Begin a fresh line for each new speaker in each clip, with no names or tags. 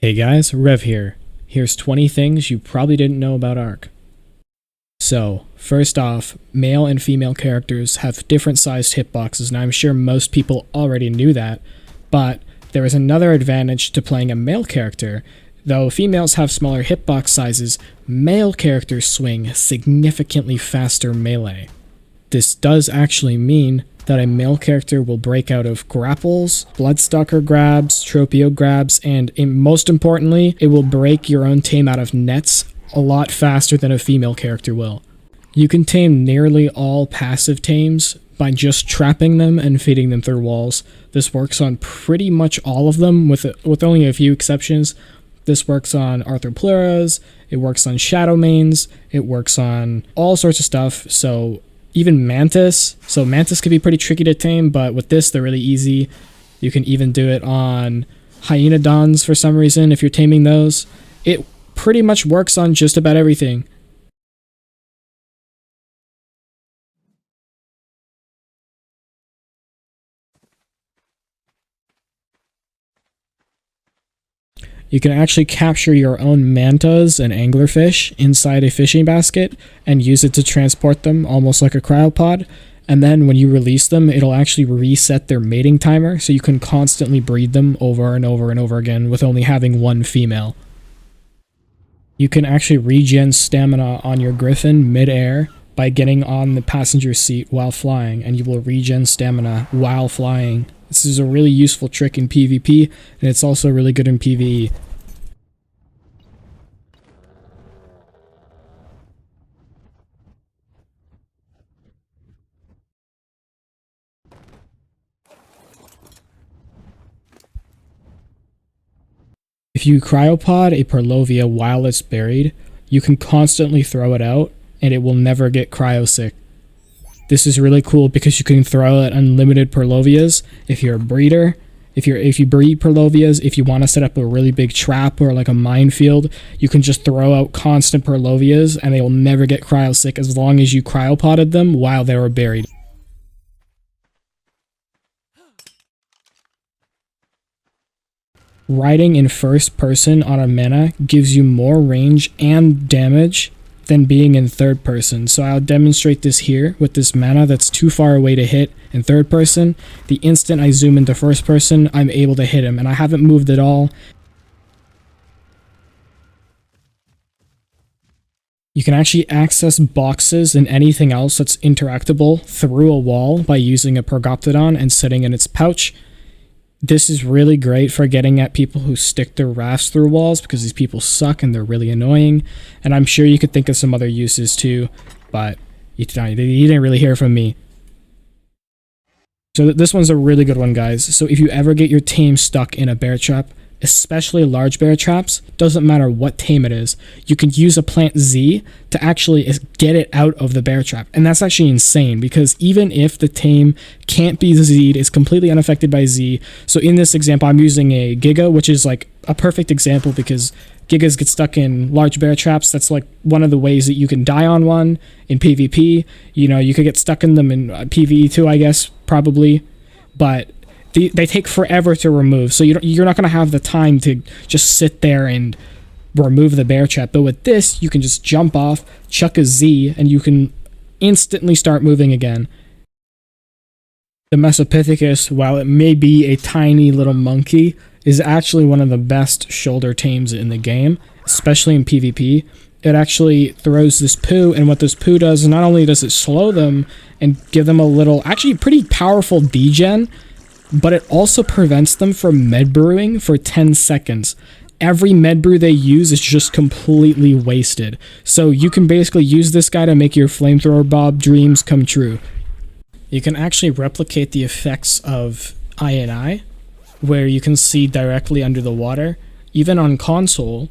Hey guys, Rev here. Here's 20 things you probably didn't know about ARK. So, first off, male and female characters have different sized hitboxes, and I'm sure most people already knew that, but there is another advantage to playing a male character. Though females have smaller hitbox sizes, male characters swing significantly faster melee. This does actually mean that a male character will break out of grapples, Bloodstalker grabs, Tropio grabs, and most importantly, it will break your own tame out of nets a lot faster than a female character will. You can tame nearly all passive tames by just trapping them and feeding them through walls. This works on pretty much all of them with only a few exceptions. This works on Arthropleuras, it works on Shadow Mains, it works on all sorts of stuff, so even Mantis. So Mantis can be pretty tricky to tame, but with this, they're really easy. You can even do it on Hyenodons for some reason if you're taming those. It pretty much works on just about everything. You can actually capture your own mantas and anglerfish inside a fishing basket and use it to transport them almost like a cryopod. And then when you release them, it'll actually reset their mating timer, so you can constantly breed them over and over and over again with only having one female. You can actually regen stamina on your griffin mid-air by getting on the passenger seat while flying, and you will regen stamina while flying. This is a really useful trick in PvP, and it's also really good in PvE. If you cryopod a Purlovia while it's buried, you can constantly throw it out, and it will never get cryosick. This is really cool because you can throw out unlimited Purlovias if you're a breeder. If you breed Purlovias, if you want to set up a really big trap or like a minefield, you can just throw out constant Purlovias and they will never get cryosick as long as you cryopoded them while they were buried. Riding in first person on a mana gives you more range and damage than being in third person. So I'll demonstrate this here with this mana that's too far away to hit in third person. The instant I zoom into first person, I'm able to hit him, and I haven't moved at all. You can actually access boxes and anything else that's interactable through a wall by using a Pergoptodon and setting in its pouch. This is really great for getting at people who stick their rafts through walls, because these people suck and they're really annoying. And I'm sure you could think of some other uses too, but you didn't really hear from me. So this one's a really good one, guys. So if you ever get your tame stuck in a bear trap, especially large bear traps, doesn't matter what tame it is, you can use a plant Z to actually get it out of the bear trap. And that's actually insane, because even if the tame can't be Z'd, it's completely unaffected by Z. So in this example, I'm using a Giga, which is like a perfect example because Gigas get stuck in large bear traps. That's like one of the ways that you can die on one in PvP. You know, you could get stuck in them in PvE too, I guess, probably. But they take forever to remove, so you're not going to have the time to just sit there and remove the bear trap. But with this, you can just jump off, chuck a Z, and you can instantly start moving again. The Melanothecus, while it may be a tiny little monkey, is actually one of the best shoulder tames in the game, especially in PvP. It actually throws this poo, and what this poo does is not only does it slow them and give them a little, actually pretty powerful degen, but it also prevents them from med brewing for 10 seconds. Every med brew they use is just completely wasted. So you can basically use this guy to make your flamethrower Bob dreams come true. You can actually replicate the effects of INI, where you can see directly under the water, even on console,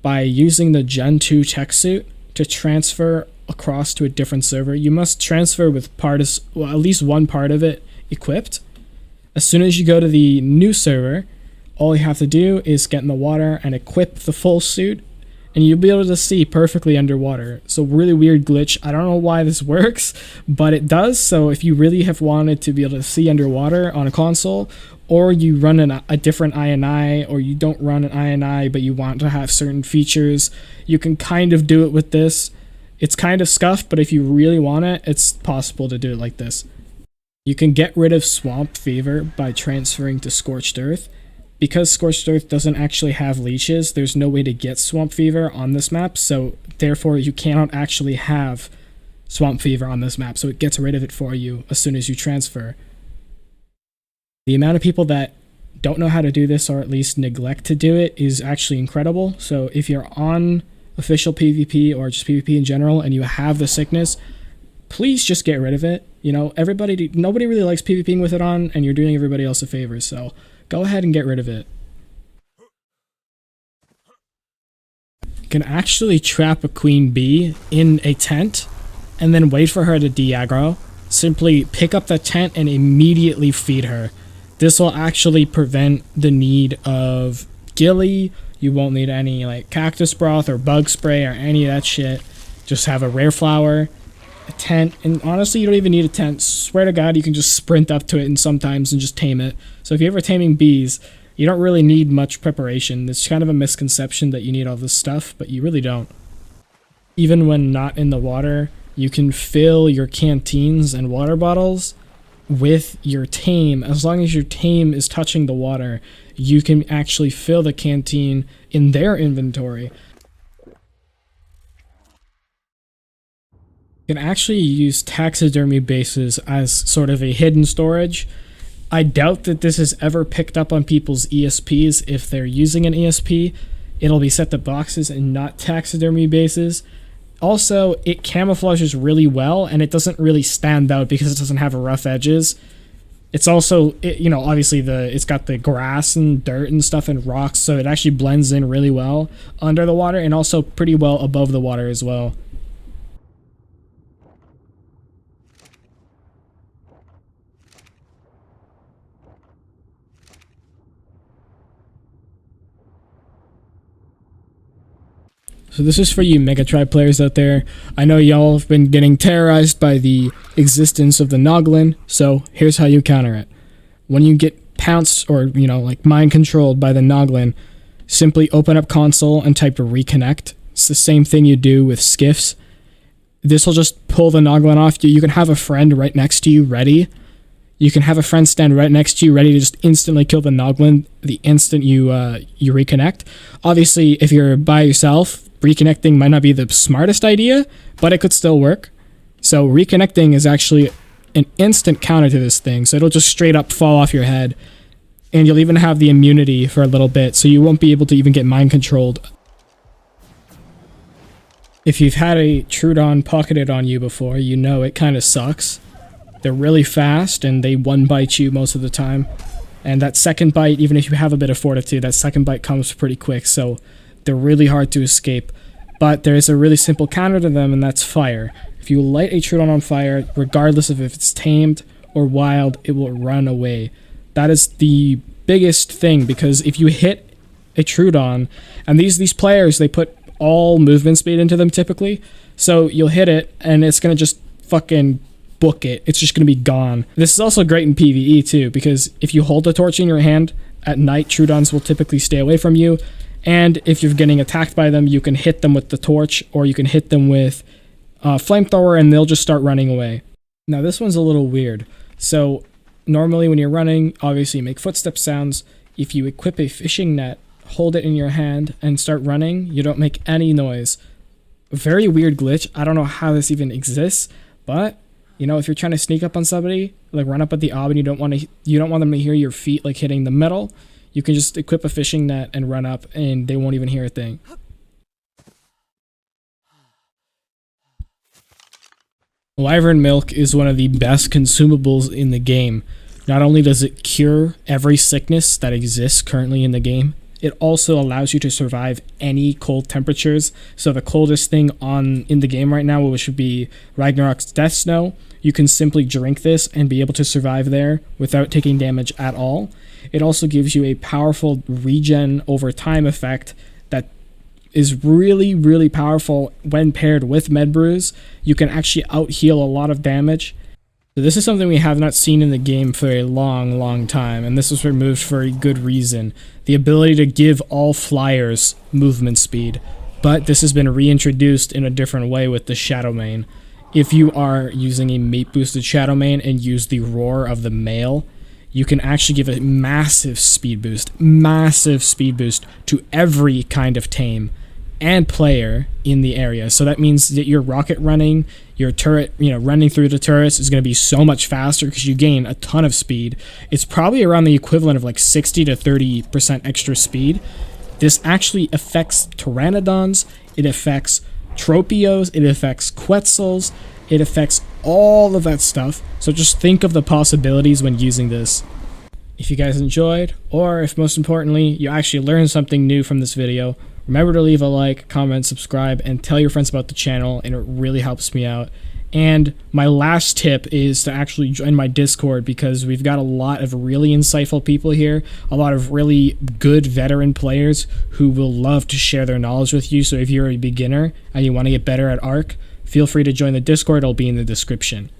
by using the Gen 2 tech suit to transfer across to a different server. You must transfer with at least one part of it equipped. As soon as you go to the new server, all you have to do is get in the water and equip the full suit, and you'll be able to see perfectly underwater. So really weird glitch. I don't know why this works, but it does. So if you really have wanted to be able to see underwater on a console, or you run a different INI, or you don't run an INI but you want to have certain features, you can kind of do it with this. It's kind of scuffed, but if you really want it, it's possible to do it like this. You can get rid of Swamp Fever by transferring to Scorched Earth. Because Scorched Earth doesn't actually have leeches, there's no way to get Swamp Fever on this map, so therefore you cannot actually have Swamp Fever on this map, so it gets rid of it for you as soon as you transfer. The amount of people that don't know how to do this, or at least neglect to do it, is actually incredible. So if you're on official PvP or just PvP in general and you have the sickness, please just get rid of it. You know, nobody really likes PvPing with it on, and you're doing everybody else a favor, so go ahead and get rid of it. You can actually trap a queen bee in a tent and then wait for her to de-aggro. Simply pick up the tent and immediately feed her. This will actually prevent the need of ghillie. You won't need any like cactus broth or bug spray or any of that shit. Just have a rare flower, a tent, and honestly you don't even need a tent. Swear to God, you can just sprint up to it and sometimes and just tame it. So if you're ever taming bees, you don't really need much preparation. It's kind of a misconception that you need all this stuff, but you really don't. Even when not in the water, you can fill your canteens and water bottles with your tame. As long as your tame is touching the water, you can actually fill the canteen in their inventory. You can actually use taxidermy bases as sort of a hidden storage. I doubt that this is ever picked up on people's ESPs. If they're using an ESP, it'll be set to boxes and not taxidermy bases. Also, it camouflages really well, and it doesn't really stand out because it doesn't have rough edges. It's also, you know, obviously it's got the grass and dirt and stuff and rocks, so it actually blends in really well under the water and also pretty well above the water as well. So this is for you Megatribe players out there. I know y'all have been getting terrorized by the existence of the naglin, so here's how you counter it. When you get pounced or, you know, like mind controlled by the naglin, simply open up console and type reconnect. It's the same thing you do with skiffs. This will just pull the naglin off you. You can have a friend right next to you ready. You can have a friend stand right next to you ready to just instantly kill the naglin the instant you reconnect. Obviously, if you're by yourself, reconnecting might not be the smartest idea, but it could still work. So reconnecting is actually an instant counter to this thing, so it'll just straight up fall off your head, and you'll even have the immunity for a little bit, so you won't be able to even get mind controlled. If you've had a troodon pocketed on you before, you know it kind of sucks. They're really fast, and they one bite you most of the time, and that second bite, even if you have a bit of fortitude, that second bite comes pretty quick, so they're really hard to escape. But there is a really simple counter to them, and that's fire. If you light a troodon on fire, regardless of if it's tamed or wild, it will run away. That is the biggest thing, because if you hit a troodon, and these players, they put all movement speed into them typically, so you'll hit it, and it's going to just fucking book it. It's just going to be gone. This is also great in PvE too, because if you hold the torch in your hand at night, troodons will typically stay away from you. And if you're getting attacked by them, you can hit them with the torch, or you can hit them with flamethrower, and they'll just start running away. Now this one's a little weird. So normally when you're running, obviously you make footstep sounds. If you equip a fishing net, hold it in your hand, and start running, you don't make any noise. A very weird glitch. I don't know how this even exists, but you know, if you're trying to sneak up on somebody, like run up at the ob, and you don't want them to hear your feet like hitting the metal, you can just equip a fishing net and run up, and they won't even hear a thing. Wyvern milk is one of the best consumables in the game. Not only does it cure every sickness that exists currently in the game, it also allows you to survive any cold temperatures. So the coldest thing in the game right now, which would be Ragnarok's Death Snow, you can simply drink this and be able to survive there without taking damage at all. It also gives you a powerful regen over time effect that is really, really powerful when paired with med brews. You can actually out heal a lot of damage. So this is something we have not seen in the game for a long time, and this was removed for a good reason. The ability to give all flyers movement speed. But this has been reintroduced in a different way with the Shadowmane. If you are using a mate boosted Shadowmane and use the roar of the male, you can actually give a massive speed boost to every kind of tame and player in the area. So that means that your rocket running, your turret, running through the turrets is going to be so much faster because you gain a ton of speed. It's probably around the equivalent of like 60 to 30% extra speed. This actually affects Pteranodons, it affects Tropios, it affects Quetzals, it affects all of that stuff. So just think of the possibilities when using this. If you guys enjoyed, or if most importantly, you actually learned something new from this video, remember to leave a like, comment, subscribe, and tell your friends about the channel, and it really helps me out. And my last tip is to actually join my Discord, because we've got a lot of really insightful people here, a lot of really good veteran players who will love to share their knowledge with you. So if you're a beginner and you want to get better at ARK, feel free to join the Discord. It'll be in the description.